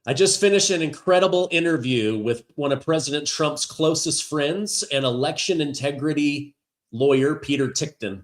I just finished an incredible interview with one of President Trump's closest friends and election integrity lawyer, Peter Tickton.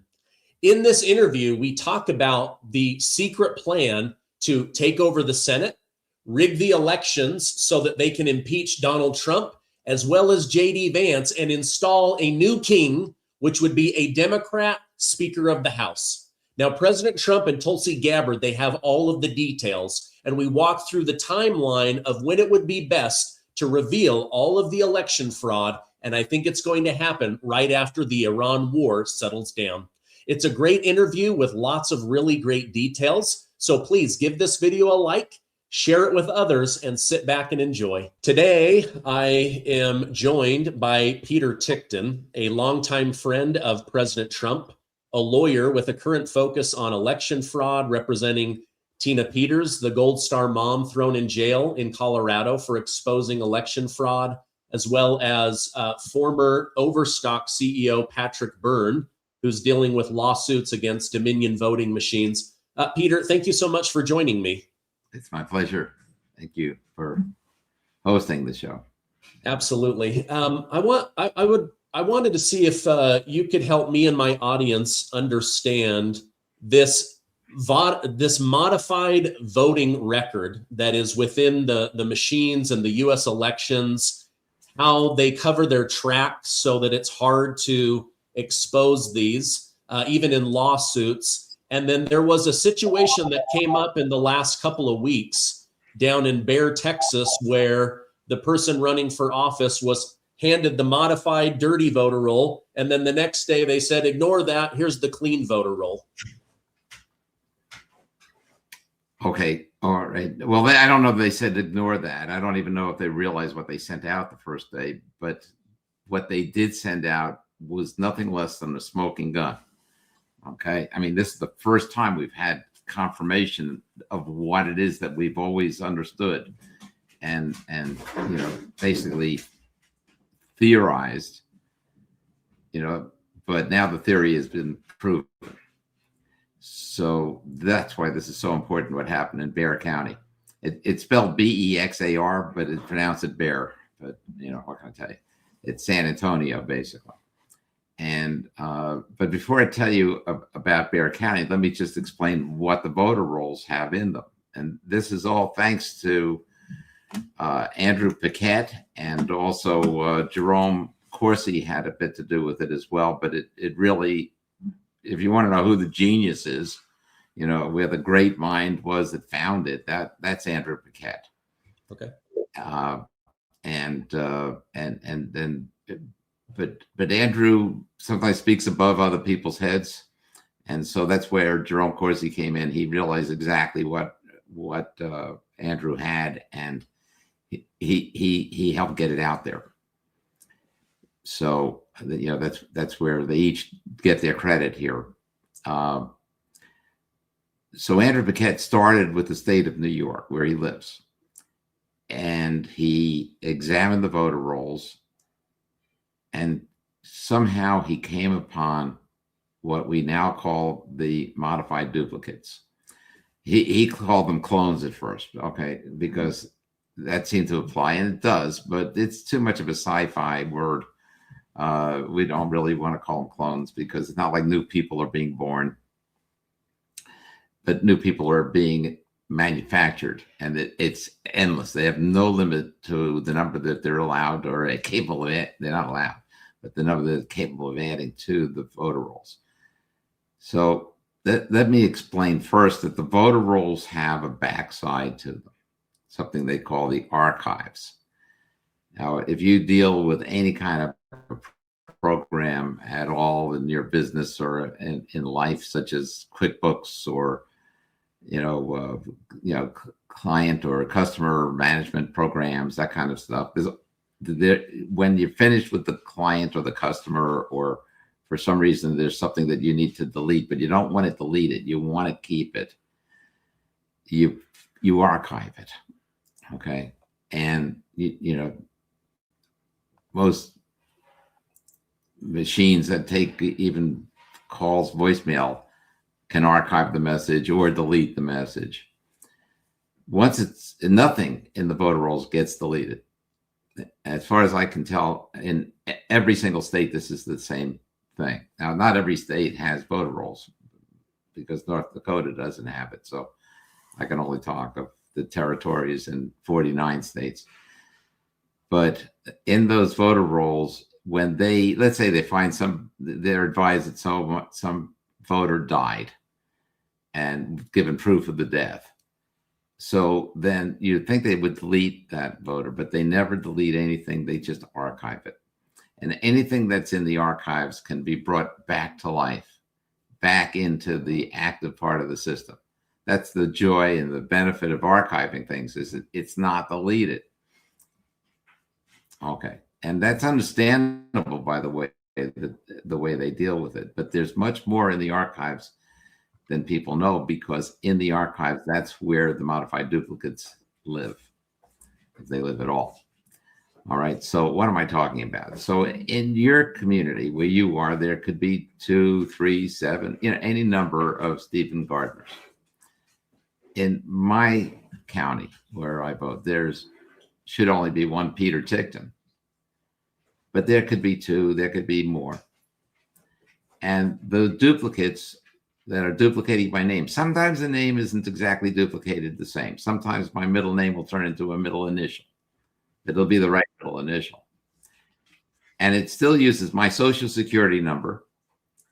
In this interview, we talk about the secret plan to take over the Senate, rig the elections so that they can impeach Donald Trump, as well as J.D. Vance, and install a new king, which would be a Democrat Speaker of the House. Now, President Trump and Tulsi Gabbard, they have all of the details, and we walk through the timeline of when it would be best to reveal all of the election fraud, and I think it's going to happen right after the Iran war settles down. It's a great interview with lots of really great details, so please give this video a like, share it with others, and sit back and enjoy. Today, I am joined by Peter Tickton, a longtime friend of President Trump, a lawyer with a current focus on election fraud, representing Tina Peters, the Gold Star mom thrown in jail in Colorado for exposing election fraud, as well as former Overstock CEO Patrick Byrne, who's dealing with lawsuits against Dominion voting machines. Peter, thank you so much for joining me. It's my pleasure. Thank you for hosting the show. Absolutely. I wanted to see if you could help me and my audience understand this modified voting record that is within the machines and the U.S. elections, how they cover their tracks so that it's hard to expose these, even in lawsuits. And then there was a situation that came up in the last couple of weeks down in Bear, Texas, where the person running for office was handed the modified dirty voter roll. And then the next day they said, ignore that, here's the clean voter roll. Okay. All right. Well, I don't know if they said ignore that. I don't even know if they realized what they sent out the first day, but what they did send out was nothing less than a smoking gun. Okay. I mean, this is the first time we've had confirmation of what it is that we've always understood and basically theorized, but now the theory has been proven. So that's why this is so important, what happened in Bear County. It's spelled B-E-X-A-R, but it's pronounced Bear. But, what can I tell you? It's San Antonio, basically. And but before I tell you about Bear County, let me just explain what the voter rolls have in them. And this is all thanks to Andrew Paquette, and also Jerome Corsi had a bit to do with it as well. But it really, if you want to know who the genius is, where the great mind was that found it, that's Andrew Paquette. Okay. And then. But Andrew sometimes speaks above other people's heads, and so that's where Jerome Corsi came in. He realized exactly what Andrew had, and he helped get it out there. So that's where they each get their credit here. So Andrew Paquette started with the state of New York, where he lives, and he examined the voter rolls. And somehow he came upon what we now call the modified duplicates. He called them clones at first, okay, because that seemed to apply, and it does, but it's too much of a sci-fi word. We don't really want to call them clones because it's not like new people are being born, but new people are being manufactured, and it's endless. They have no limit to the number that they're allowed or capable of it. They're not allowed, but the number that are capable of adding to the voter rolls. So let me explain first that the voter rolls have a backside to them, something they call the archives. Now, if you deal with any kind of program at all in your business or in life, such as QuickBooks or client or customer management programs, that kind of stuff. When you're finished with the client or the customer, or for some reason there's something that you need to delete, but you don't want to delete it, you want to keep it, you archive it. Okay. And most machines that take even calls, voicemail, can archive the message or delete the message. Once it's nothing in the voter rolls gets deleted. As far as I can tell, in every single state, this is the same thing. Now, not every state has voter rolls because North Dakota doesn't have it. So I can only talk of the territories in 49 states. But in those voter rolls, when they, let's say they find they're advised that some voter died and given proof of the death. So then you'd think they would delete that voter, but they never delete anything. They just archive it. And anything that's in the archives can be brought back to life, back into the active part of the system. That's the joy and the benefit of archiving things, is that it's not deleted. Okay. And that's understandable, by the way, the way they deal with it. But there's much more in the archives than people know, because in the archives, that's where the modified duplicates live, if they live at all. All right. So what am I talking about? So in your community where you are, there could be 2, 3, 7, any number of Stephen Gardners. In my county where I vote, should only be one Peter Tickton, but there could be 2, there could be more. And the duplicates that are duplicating my name, sometimes the name isn't exactly duplicated the same. Sometimes my middle name will turn into a middle initial. It'll be the right middle initial. And it still uses my social security number,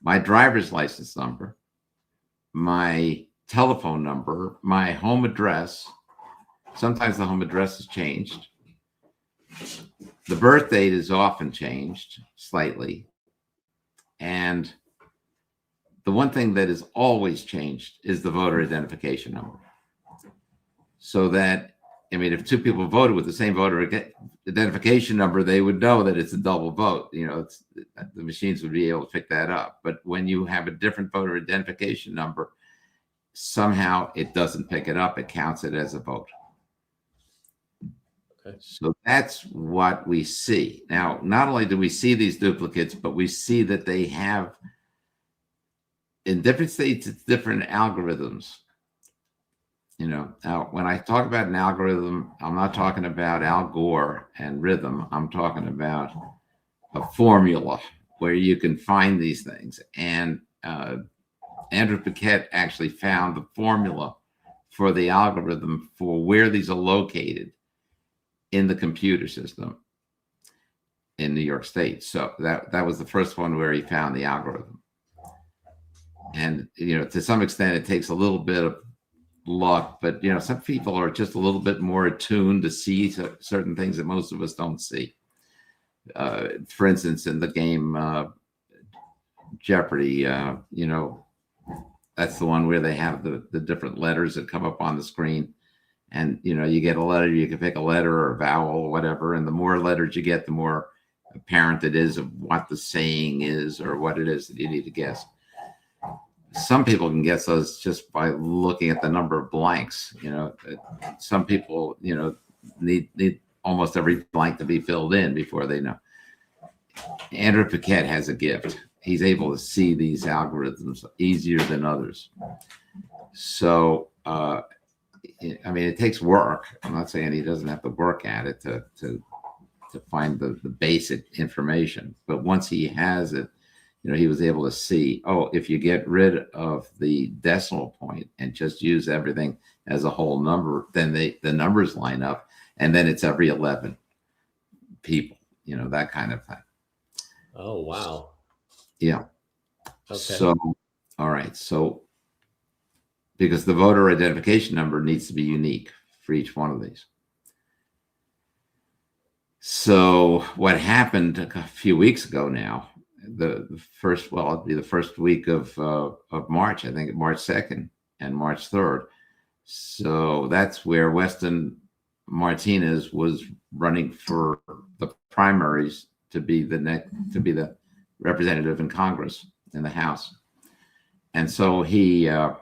my driver's license number, my telephone number, my home address. Sometimes the home address is changed. The birth date is often changed slightly. And the one thing that is always changed is the voter identification number. So that, if 2 people voted with the same voter identification number, they would know that it's a double vote. The machines would be able to pick that up. But when you have a different voter identification number, somehow it doesn't pick it up. It counts it as a vote. Okay. So that's what we see. Now, not only do we see these duplicates, but we see that they have, in different states, it's different algorithms. Now when I talk about an algorithm, I'm not talking about Al Gore and rhythm. I'm talking about a formula where you can find these things. And Andrew Paquette actually found the formula for the algorithm for where these are located in the computer system in New York State. So that was the first one where he found the algorithm. And, to some extent, it takes a little bit of luck, but, some people are just a little bit more attuned to see certain things that most of us don't see. For instance, in the game Jeopardy, that's the one where they have the different letters that come up on the screen. And, you get a letter, you can pick a letter or a vowel or whatever. And the more letters you get, the more apparent it is of what the saying is or what it is that you need to guess. Some people can guess those just by looking at the number of blanks. Some people, need almost every blank to be filled in before they know. Andrew Paquette has a gift. He's able to see these algorithms easier than others. So, it takes work. I'm not saying he doesn't have to work at it to find the basic information, but once he has it, he was able to see, if you get rid of the decimal point and just use everything as a whole number, then the numbers line up, and then it's every 11 people, that kind of thing. Oh, wow. Yeah. Okay. So, all right. So, because the voter identification number needs to be unique for each one of these. So what happened a few weeks ago now, it'll be the first week of March, I think March 2nd and March 3rd. So that's where Weston Martinez was running for the primaries to be the representative in Congress, in the House. And so he asked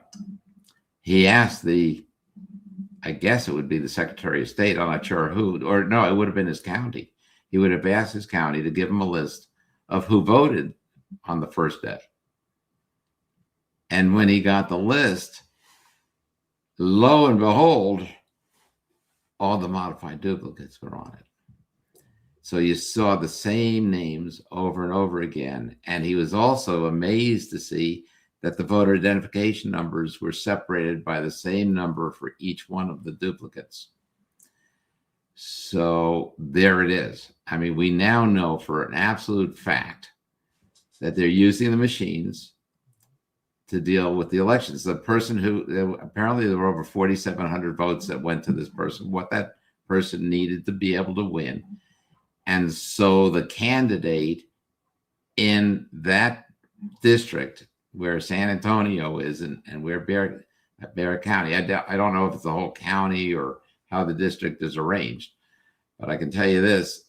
I guess it would be the Secretary of State, I'm not sure who, or no, it would have been his county. He would have asked his county to give him a list of who voted on the first day. And when he got the list, lo and behold, all the modified duplicates were on it. So you saw the same names over and over again. And he was also amazed to see that the voter identification numbers were separated by the same number for each one of the duplicates. So there it is. I mean, we now know for an absolute fact that they're using the machines to deal with the elections. The person who, apparently there were over 4,700 votes that went to this person, what that person needed to be able to win. And so the candidate in that district where San Antonio is and where Bexar County, I don't know if it's the whole county or how the district is arranged, but I can tell you this,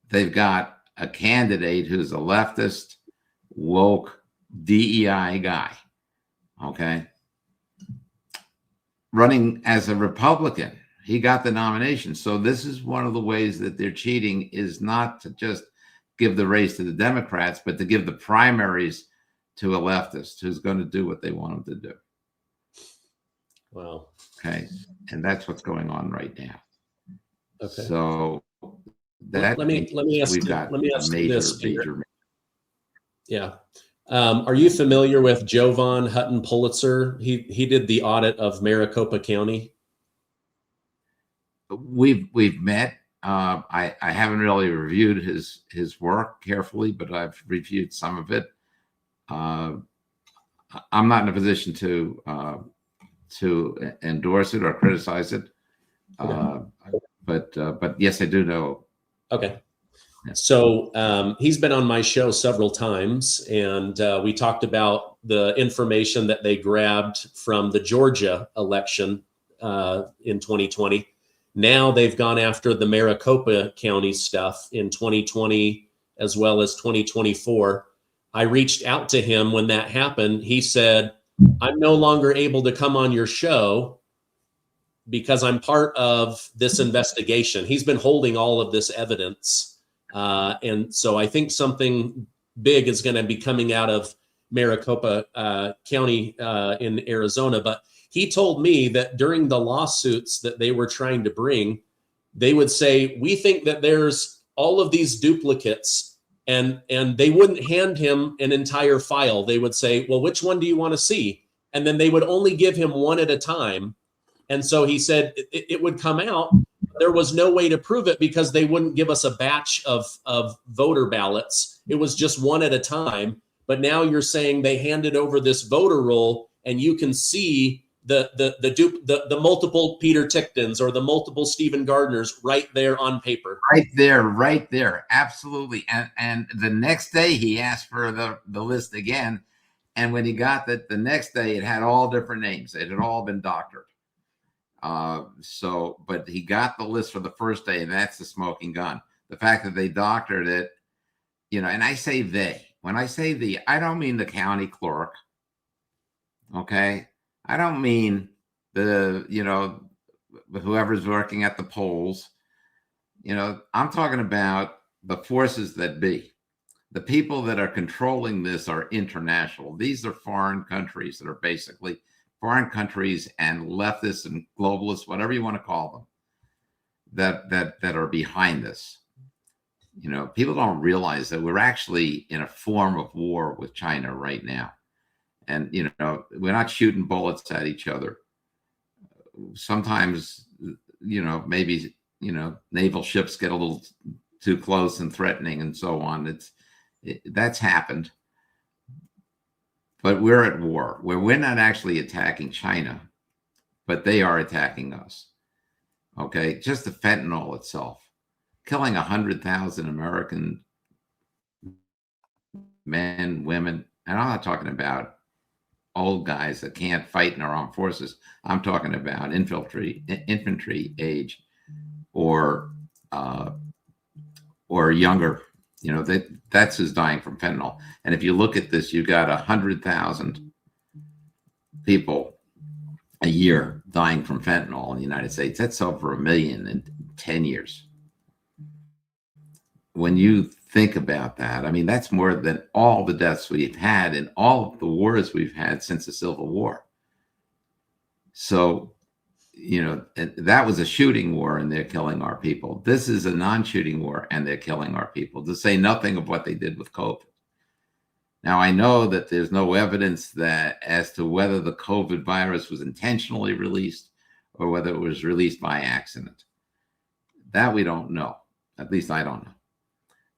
they've got a candidate who's a leftist, woke, DEI guy, okay, running as a Republican. He got the nomination. So this is one of the ways that they're cheating, is not to just give the race to the Democrats, but to give the primaries to a leftist who's going to do what they want him to do. Wow. Okay. And that's what's going on right now. Okay. So that let me ask you this, Peter. Yeah. Are you familiar with Jovan Hutton Pulitzer? He did the audit of Maricopa County. We've met. I haven't really reviewed his work carefully, but I've reviewed some of it. I'm not in a position to endorse it or criticize it, but yes, I do know. Okay. So he's been on my show several times, and we talked about the information that they grabbed from the Georgia election in 2020. Now they've gone after the Maricopa County stuff in 2020 as well as 2024. I reached out to him when that happened. He said, I'm no longer able to come on your show because I'm part of this investigation. He's been holding all of this evidence. And so I think something big is going to be coming out of Maricopa County in Arizona. But he told me that during the lawsuits that they were trying to bring, they would say, we think that there's all of these duplicates, and they wouldn't hand him an entire file. They would say, well, which one do you want to see? And then they would only give him one at a time. And so he said it would come out. There was no way to prove it because they wouldn't give us a batch of voter ballots. It was just one at a time. But now you're saying they handed over this voter roll, and you can see the multiple Peter Ticktons or the multiple Stephen Gardners right there on paper. Right there. Absolutely. And the next day he asked for the list again. And when he got that the next day, it had all different names. It had all been doctored. But he got the list for the first day, and that's the smoking gun. The fact that they doctored it, and I say they. When I say I don't mean the county clerk. Okay. I don't mean whoever's working at the polls. I'm talking about the forces that be. The people that are controlling this are international. These are foreign countries that are basically foreign countries and leftists and globalists, whatever you want to call them, that are behind this. People don't realize that we're actually in a form of war with China right now. And, we're not shooting bullets at each other. Sometimes, maybe, naval ships get a little too close and threatening and so on. That's happened. But we're at war where we're not actually attacking China, but they are attacking us. Okay. Just the fentanyl itself, killing 100,000 American men, women. And I'm not talking about old guys that can't fight in our armed forces. I'm talking about infantry age or younger. That's who's dying from fentanyl. And if you look at this, you got 100,000 people a year dying from fentanyl in the United States. That's over 1 million in 10 years. When you think about that, I mean, that's more than all the deaths we've had in all of the wars we've had since the Civil War. So that was a shooting war and they're killing our people. This is a non-shooting war and they're killing our people, to say nothing of what they did with COVID. Now, I know that there's no evidence that as to whether the COVID virus was intentionally released or whether it was released by accident. That we don't know. At least I don't know.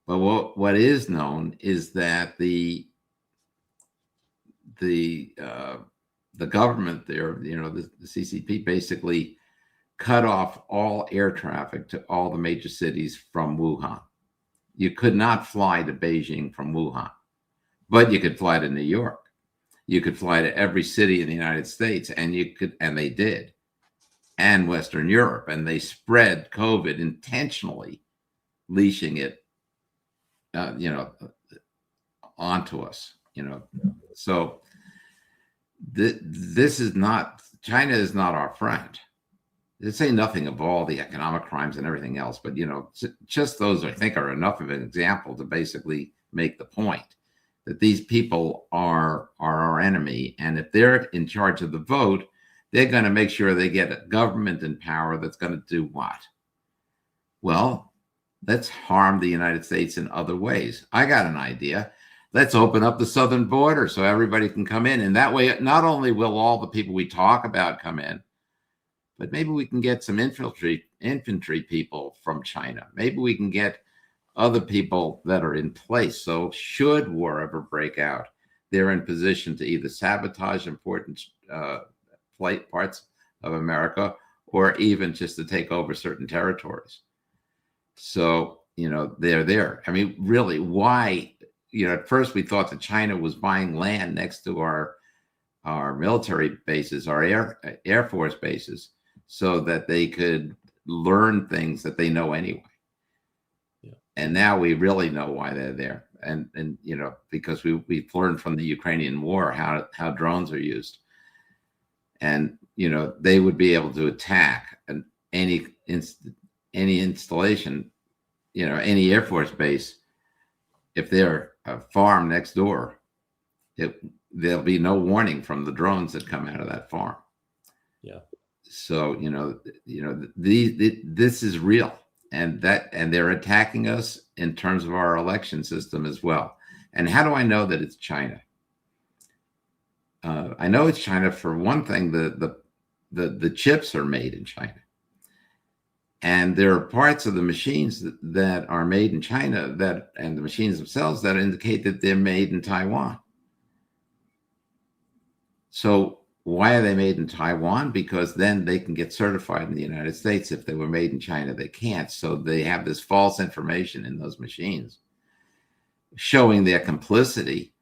But what is known is that the government there, the CCP basically cut off all air traffic to all the major cities from Wuhan. You could not fly to Beijing from Wuhan, but you could fly to New York. You could fly to every city in the United States, and they did, and Western Europe, and they spread COVID intentionally, leashing it, onto us, So this is not, China is not our friend. They say nothing of all the economic crimes and everything else, but just those I think are enough of an example to basically make the point that these people are our enemy, and if they're in charge of the vote, they're going to make sure they get a government in power that's going to do what? Well, let's harm the United States in other ways. I got an idea. Let's open up the southern border so everybody can come in. And that way, not only will all the people we talk about come in, but maybe we can get some infantry people from China. Maybe we can get other people that are in place. So should war ever break out, they're in position to either sabotage important parts of America or even just to take over certain territories. So, they're there. I mean, really, why? At first we thought that China was buying land next to our military bases, our Air Force bases, so that they could learn things that they know anyway. Yeah. And now we really know why they're there. And because we've learned from the Ukrainian war how drones are used. And, they would be able to attack any installation, any Air Force base. If they're a farm next door, there'll be no warning from the drones that come out of that farm. Yeah. So, this is real, and they're attacking us in terms of our election system as well. And how do I know that it's China? I know it's China for one thing. The chips are made in China. And there are parts of the machines that are made in China and the machines themselves that indicate that they're made in Taiwan. So why are they made in Taiwan? Because then they can get certified in the United States. If they were made in China, they can't. So they have this false information in those machines showing their complicity.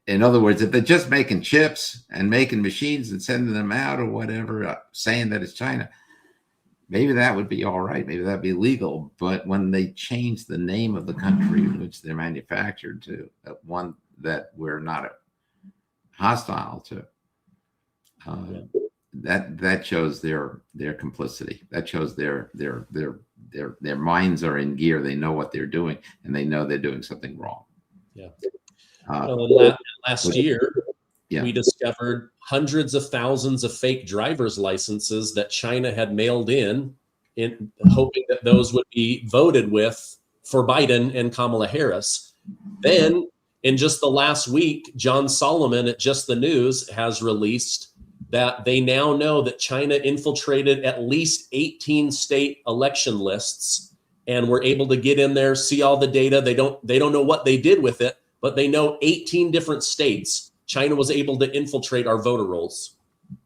In other words, if they're just making chips and making machines and sending them out or whatever, saying that it's China, maybe that would be all right. Maybe that'd be legal. But when they change the name of the country in which they're manufactured to one that we're not hostile to, that shows their complicity. That shows their minds are in gear. They know what they're doing, and they know they're doing something wrong. Yeah. Last year, we discovered hundreds of thousands of fake driver's licenses that China had mailed in hoping that those would be voted with for Biden and Kamala Harris. Then, in just the last week, John Solomon at Just the News has released that they now know that China infiltrated at least 18 state election lists and were able to get in there, see all the data. They don't know what they did with it, but they know 18 different states China was able to infiltrate our voter rolls.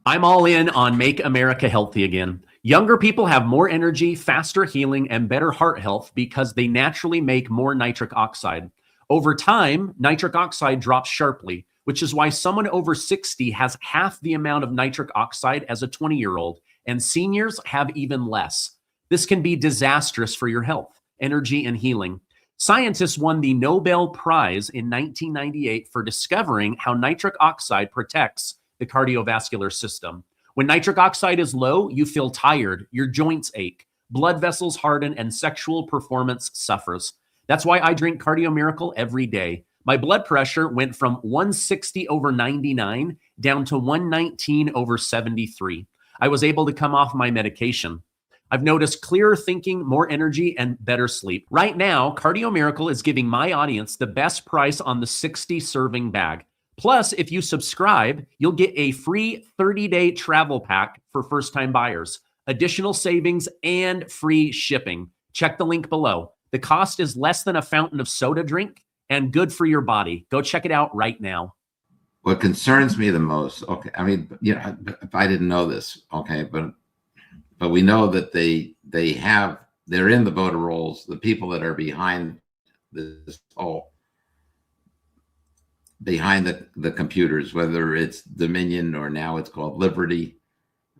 I'm all in on Make America Healthy Again. Younger people have more energy, faster healing, and better heart health because they naturally make more nitric oxide. Over time, nitric oxide drops sharply, which is why someone over 60 has half the amount of nitric oxide as a 20-year-old, and seniors have even less. This can be disastrous for your health, energy, and healing. Scientists won the Nobel Prize in 1998 for discovering how nitric oxide protects the cardiovascular system. When nitric oxide is low, you feel tired, your joints ache, blood vessels harden, and sexual performance suffers. That's why I drink Cardio Miracle every day. My blood pressure went from 160/99 down to 119/73. I was able to come off my medication. I've noticed clearer thinking, more energy, and better sleep. Right now, Cardio Miracle is giving my audience the best price on the 60 serving bag. Plus, if you subscribe, you'll get a free 30-day travel pack for first-time buyers, additional savings, and free shipping. Check the link below. The cost is less than a fountain of soda drink and good for your body. Go check it out right now. What concerns me the most, okay, I mean, if I didn't know this, okay, but we know that they're in the voter rolls, the people that are behind this all, behind the computers, whether it's Dominion or now it's called Liberty.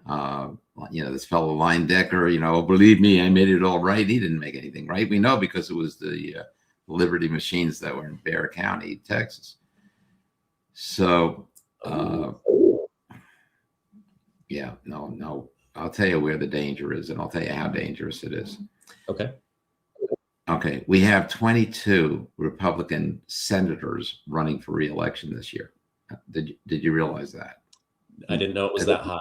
This fellow Linedecker, believe me, I made it all right. He didn't make anything right. We know because it was the Liberty machines that were in Bexar County, Texas. So, no. I'll tell you where the danger is, and I'll tell you how dangerous it is. Okay. We have 22 Republican senators running for re-election this year. Did you realize that? I didn't know it was that high.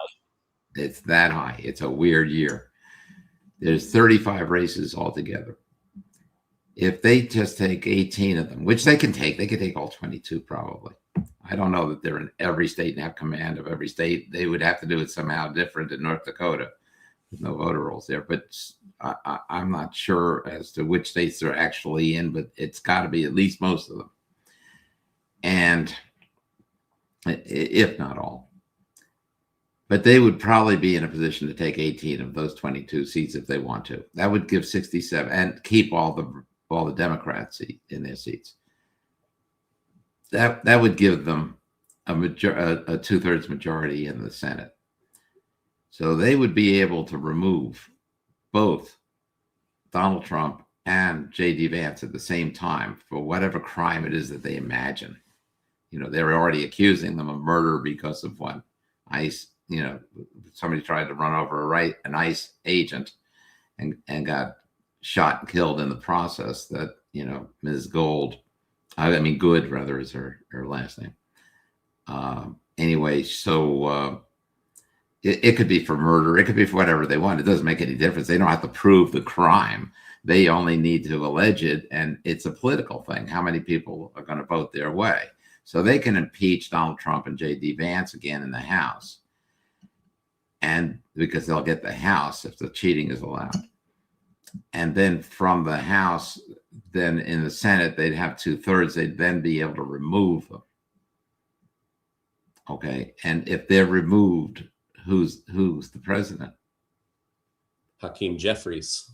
It's that high. It's a weird year. There's 35 races altogether. If they just take 18 of them, which they can take all 22 probably. I don't know that they're in every state and have command of every state. They would have to do it somehow different in North Dakota with no voter rolls there. But I'm not sure as to which states they're actually in, but it's got to be at least most of them. And if not all. But they would probably be in a position to take 18 of those 22 seats if they want to. That would give 67 and keep all the Democrats in their seats. That would give them a 2/3 majority in the Senate. So they would be able to remove both Donald Trump and J.D. Vance at the same time for whatever crime it is that they imagine. They're already accusing them of murder because of one ICE. Somebody tried to run over an ICE agent and got shot and killed in the process. That Ms. Good rather is her last name. Anyway, so it could be for murder. It could be for whatever they want. It doesn't make any difference. They don't have to prove the crime. They only need to allege it, and it's a political thing. How many people are going to vote their way? So they can impeach Donald Trump and J.D. Vance again in the House. And because they'll get the House if the cheating is allowed. And then from the House, then in the Senate, they'd have 2/3. They'd then be able to remove them. Okay. And if they're removed, who's the president? Hakeem Jeffries.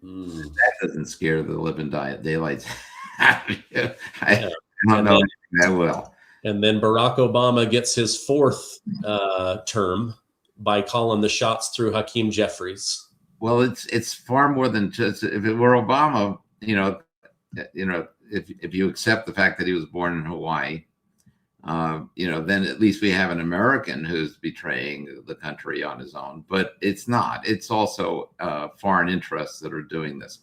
That doesn't scare the living daylights out of you. I don't know anything that will. And then Barack Obama gets his 4th term by calling the shots through Hakeem Jeffries. Well, it's far more than just, if it were Obama, if you accept the fact that he was born in Hawaii, then at least we have an American who's betraying the country on his own. But it's not. It's also foreign interests that are doing this.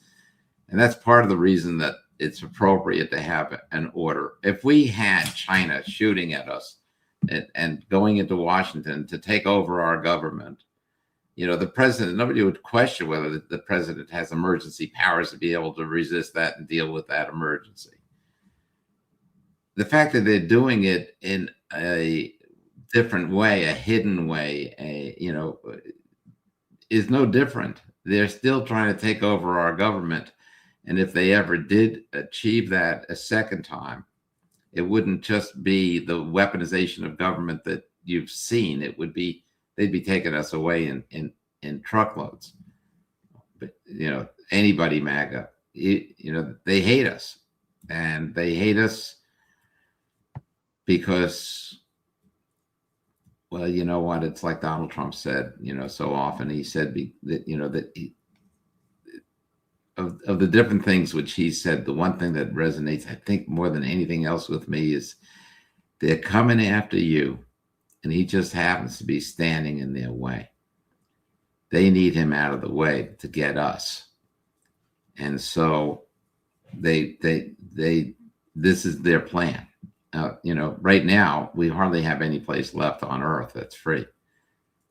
And that's part of the reason that it's appropriate to have an order. If we had China shooting at us and going into Washington to take over our government, the president, nobody would question whether the president has emergency powers to be able to resist that and deal with that emergency. The fact that they're doing it in a different way, a hidden way, is no different. They're still trying to take over our government. And if they ever did achieve that a second time, it wouldn't just be the weaponization of government that you've seen. It would be, they'd be taking us away in truckloads. But, anybody MAGA, they hate us. And they hate us because, well, you know what? It's like Donald Trump said, so often he said that, of the different things which he said, the one thing that resonates, I think, more than anything else with me is they're coming after you, and he just happens to be standing in their way. They need him out of the way to get us. And so this is their plan. right now we hardly have any place left on earth that's free.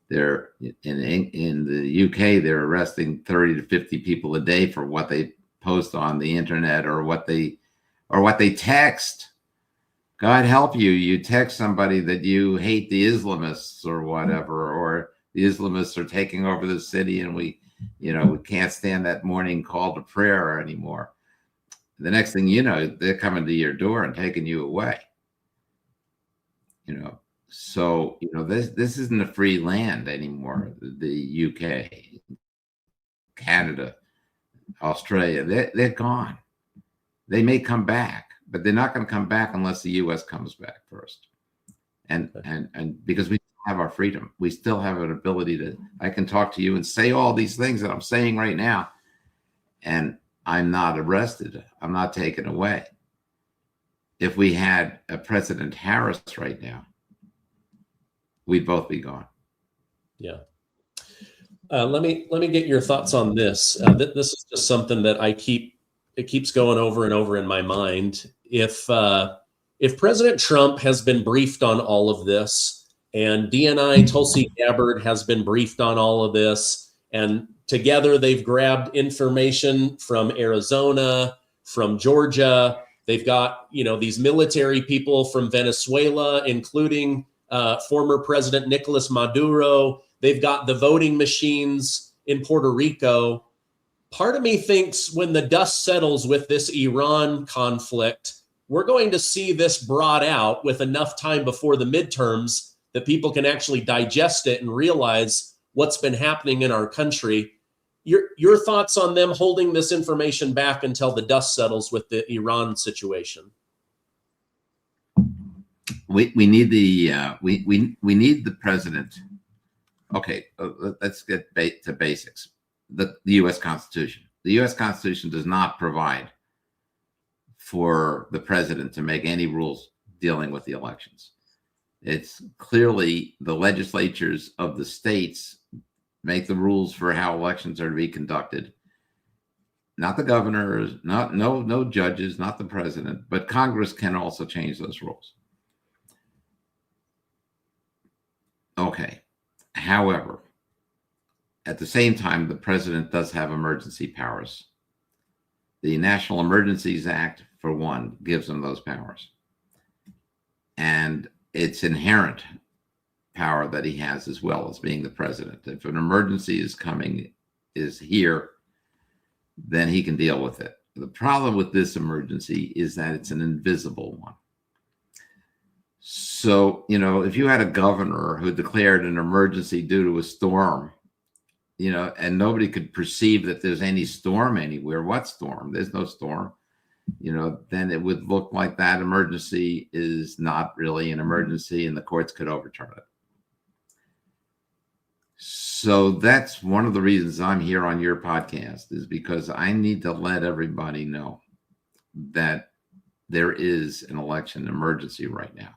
They're in the UK, they're arresting 30 to 50 people a day for what they post on the internet or what they text. God help you, you text somebody that you hate the Islamists or whatever, or the Islamists are taking over the city and we can't stand that morning call to prayer anymore. The next thing you know, they're coming to your door and taking you away. So this isn't a free land anymore. The UK, Canada, Australia, they're gone. They may come back, but they're not going to come back unless the US comes back first. And because we have our freedom, we still have an ability I can talk to you and say all these things that I'm saying right now, and I'm not arrested. I'm not taken away. If we had a President Harris right now, we'd both be gone. Yeah. Let me get your thoughts on this. This is just something that it keeps going over and over in my mind. If President Trump has been briefed on all of this, and DNI Tulsi Gabbard has been briefed on all of this, and together they've grabbed information from Arizona, from Georgia, they've got these military people from Venezuela, including former President Nicolas Maduro. They've got the voting machines in Puerto Rico. Part of me thinks when the dust settles with this Iran conflict, we're going to see this brought out with enough time before the midterms that people can actually digest it and realize what's been happening in our country. Your thoughts on them holding this information back until the dust settles with the Iran situation? We need we need the president. Okay, let's get to basics. The U.S. Constitution. The U.S. Constitution does not provide for the president to make any rules dealing with the elections. It's clearly the legislatures of the states make the rules for how elections are to be conducted. Not the governors, no judges, not the president, but Congress can also change those rules. Okay. However, at the same time, the president does have emergency powers. The National Emergencies Act, for one, gives him those powers. And it's inherent power that he has as well as being the president. If an emergency is here, then he can deal with it. The problem with this emergency is that it's an invisible one. So, if you had a governor who declared an emergency due to a storm, and nobody could perceive that there's any storm anywhere. What storm? There's no storm. Then it would look like that emergency is not really an emergency and the courts could overturn it. So that's one of the reasons I'm here on your podcast, is because I need to let everybody know that there is an election emergency right now.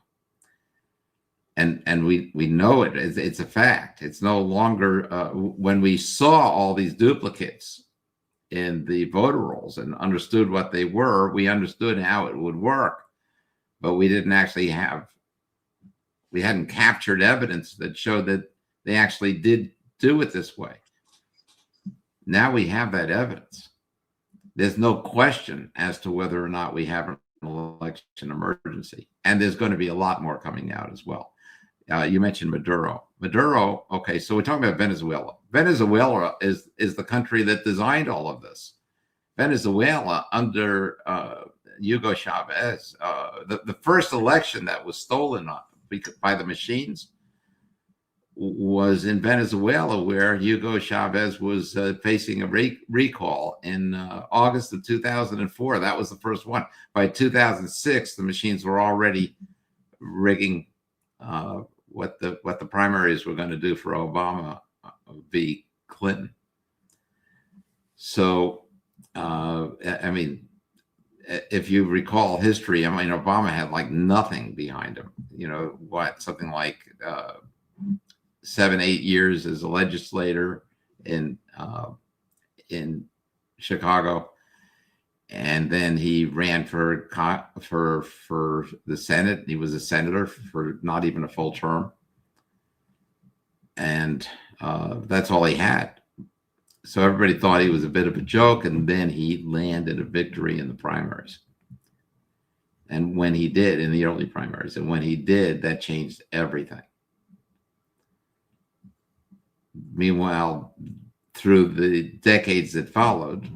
And we know it. It's a fact. It's no longer when we saw all these duplicates in the voter rolls and understood what they were, we understood how it would work, but we hadn't captured evidence that showed that they actually did do it this way. Now we have that evidence. There's no question as to whether or not we have an election emergency, and there's going to be a lot more coming out as well. You mentioned Maduro. Okay, so we're talking about Venezuela. Venezuela is the country that designed all of this. Venezuela under Hugo Chavez, the first election that was stolen by the machines was in Venezuela, where Hugo Chavez was facing a recall in August of 2004. That was the first one. By 2006, the machines were already rigging what the primaries were going to do for Obama v. Clinton. So, if you recall history, Obama had like nothing behind him. Something like 7-8 years as a legislator in Chicago. And then he ran for the Senate. He was a senator for not even a full term, and that's all he had. So everybody thought he was a bit of a joke, and then he landed a victory in the primaries. And when he did, in the early primaries, and when he did, that changed everything. Meanwhile, through the decades that followed,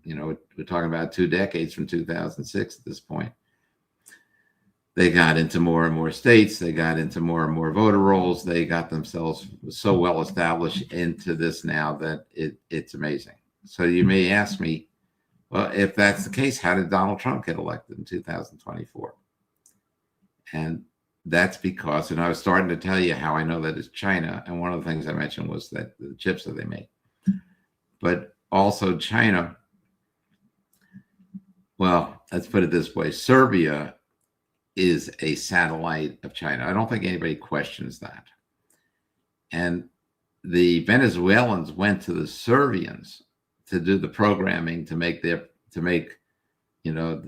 we're talking about 2 decades from 2006 at this point, they got into more and more states. They got into more and more voter rolls. They got themselves so well established into this now that it's amazing. So you may ask me, well, if that's the case, how did Donald Trump get elected in 2024? And that's because, and I was starting to tell you how I know that it's China. And one of the things I mentioned was that the chips that they make. But also China, well, let's put it this way. Serbia is a satellite of China. I don't think anybody questions that. And the Venezuelans went to the Serbians to do the programming to make the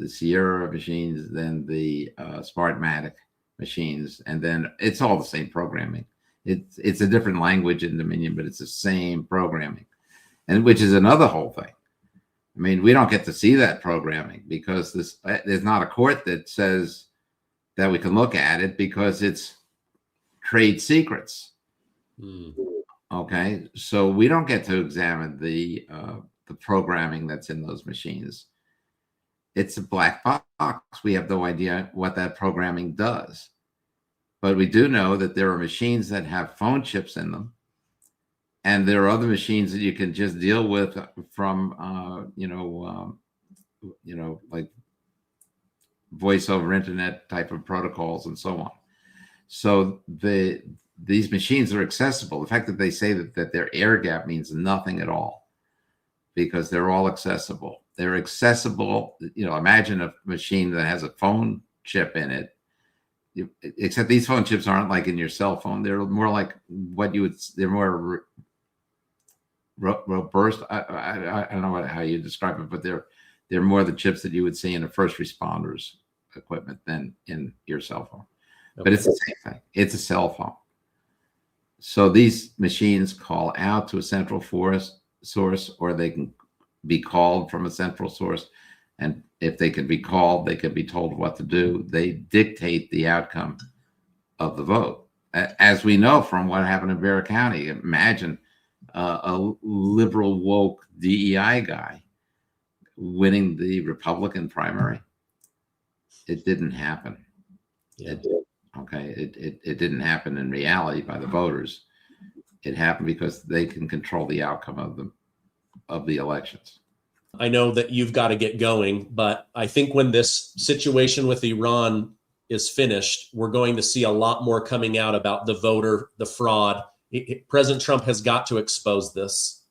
Sierra machines, then the Smartmatic machines, and then it's all the same programming. It's a different language in Dominion, but it's the same programming, and which is another whole thing. I mean, we don't get to see that programming because there's not a court that says that we can look at it because it's trade secrets. Okay, so we don't get to examine the programming that's in those machines. It's a black box. We have no idea what that programming does. But we do know that there are machines that have phone chips in them. And there are other machines that you can just deal with from, like voice over internet type of protocols and so on. So these machines are accessible. The fact that they say that they're air gap means nothing at all, because they're all accessible. They're accessible. Imagine a machine that has a phone chip in it, except these phone chips aren't like in your cell phone. They're more like they're more robust. I don't know how you describe it, but they're more the chips that you would see in a first responders equipment than in your cell phone. Okay. But it's the same thing. It's a cell phone. So these machines call out to a central source, or they can be called from a central source. And if they can be called, they can be told what to do. They dictate the outcome of the vote. As we know from what happened in Bexar County, imagine a liberal woke DEI guy winning the Republican primary. It didn't happen. Yeah. It didn't happen in reality by the voters. It happened because they can control the outcome of the elections. I know that you've got to get going, but I think when this situation with Iran is finished, we're going to see a lot more coming out about the voter, the fraud. President Trump has got to expose this.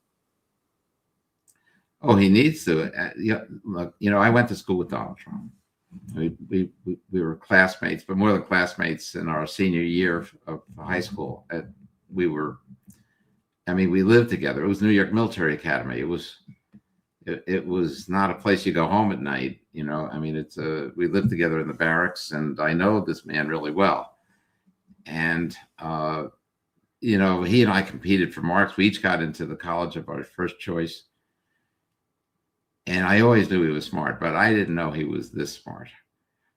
Oh, he needs to. Look, I went to school with Donald Trump. We were classmates, but more than classmates in our senior year of high school. We lived together. It was New York Military Academy. It was not a place you go home at night. We lived together in the barracks, and I know this man really well. And, he and I competed for marks. We each got into the college of our first choice. And I always knew he was smart, but I didn't know he was this smart.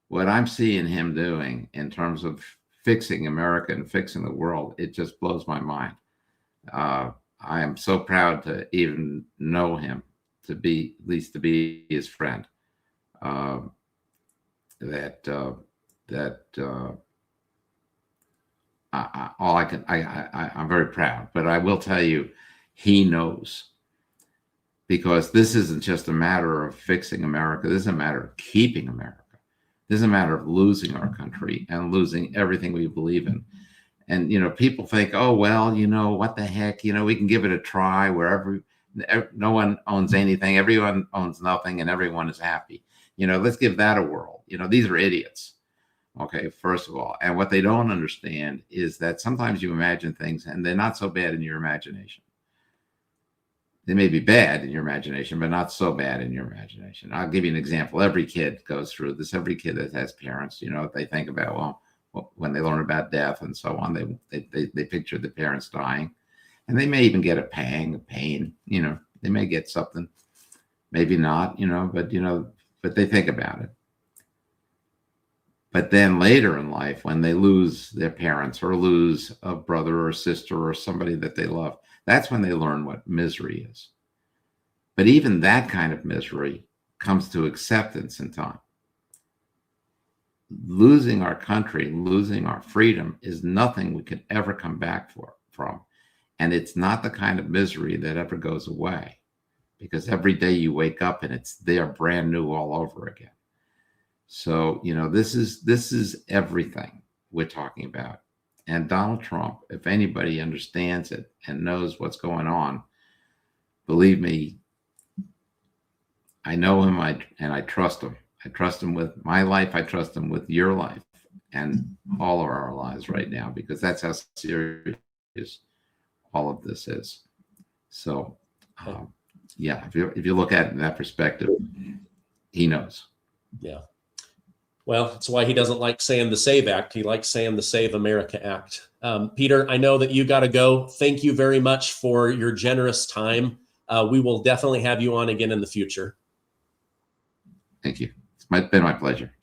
What I'm seeing him doing in terms of fixing America and fixing the world, it just blows my mind. I am so proud to even know him, at least to be his friend. I'm very proud, but I will tell you, he knows. Because this isn't just a matter of fixing America. This is a matter of keeping America. This is a matter of losing our country and losing everything we believe in. And, people think, oh, well, what the heck, we can give it a try wherever no one owns anything. Everyone owns nothing and everyone is happy. Let's give that a whirl. These are idiots. Okay, first of all. And what they don't understand is that sometimes you imagine things and they're not so bad in your imagination. They may be bad in your imagination, but not so bad in your imagination. I'll give you an example. Every kid goes through this. Every kid that has parents, they think about, well, when they learn about death and so on, they picture the parents dying, and they may even get a pain. They may get something, maybe not, but they think about it. But then later in life, when they lose their parents or lose a brother or sister or somebody that they love, that's when they learn what misery is. But even that kind of misery comes to acceptance in time. Losing our country, losing our freedom is nothing we could ever come back from. And it's not the kind of misery that ever goes away, because every day you wake up and it's there brand new all over again. So, this is everything we're talking about. And Donald Trump, if anybody understands it and knows what's going on, believe me, I know him and I trust him. I trust him with my life. I trust him with your life and all of our lives right now, because that's how serious all of this is. So, yeah, if you look at it in that perspective, he knows. Yeah. Well, that's why he doesn't like saying the SAVE Act. He likes saying the Save America Act. Peter, I know that you got to go. Thank you very much for your generous time. We will definitely have you on again in the future. Thank you. It's been my pleasure.